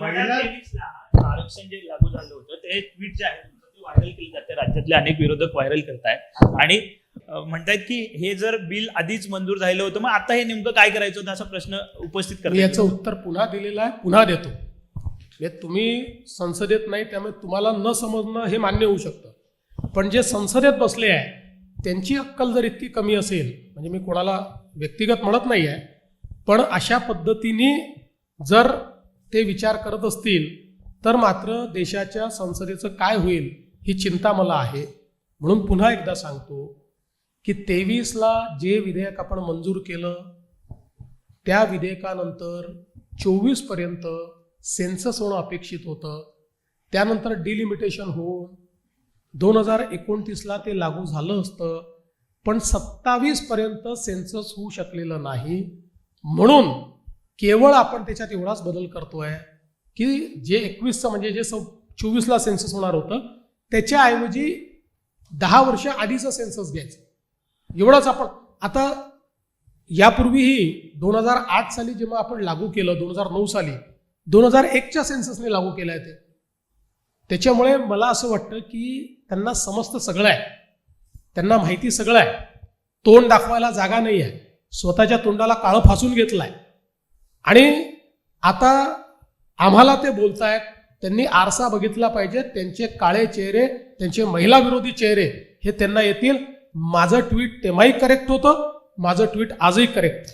आरक्षण जे लागू झालं होतं ते ट्विट जे आहे ते व्हायरल केले जाते, राज्यातले अनेक विरोधक व्हायरल करतायत आणि म्हणतायत की हे जर बिल आधीच मंजूर झालं होतं मग आता हे नेमकं काय करायचं होतं असा प्रश्न उपस्थित करतात. मी याचं उत्तर पुन्हा दिलेलं आहे, पुन्हा देतो. तुम्ही संसदेत नाही त्यामुळे तुम्हाला न समजणं हे मान्य होऊ शकतं, पण जे संसदेत बसले आहे त्यांची अक्कल जर इतकी कमी असेल, म्हणजे मी कोणाला व्यक्तिगत म्हणत नाही आहे, पण अशा पद्धतीने जर ते विचार करत असतील तर मात्र देशाच्या संसदेचं काय होईल ही चिंता मला आहे. म्हणून पुन्हा एकदा सांगतो की 23ला जे विधेयक आपण मंजूर केलं त्या विधेयकानंतर 24पर्यंत सेन्सस होणं अपेक्षित होतं, त्यानंतर डिलिमिटेशन होऊन 2029ला ते लागू झालं असतं, पण 27पर्यंत सेन्सस होऊ शकलेलं नाही. म्हणून केवळ आपण त्याच्यात एवढाच बदल करतोय की जे 21चं म्हणजे जे 24ला सेन्सस होणार होतं त्याच्याऐवजी 10 वर्ष आधीचं सेन्सस घ्यायचं, एवढंच. आपण आता यापूर्वीही 2008 साली जेव्हा आपण लागू केलं, 2009 साली 2001च्या सेन्ससने लागू केलं आहे ते. त्याच्यामुळे मला असं वाटतं की त्यांना समजतं सगळं आहे, त्यांना माहिती सगळं आहे, तोंड दाखवायला जागा नाही आहे, स्वतःच्या तोंडाला काळं फासून घेतलं आहे आणि आता आम्हाला ते बोलतायत. त्यांनी आरसा बघितला पाहिजे, त्यांचे काळे चेहरे, त्यांचे महिला विरोधी चेहरे हे त्यांना येतील. माझं ट्विट तेव्हाही करेक्ट होतं, माझं ट्विट आजही करेक्ट.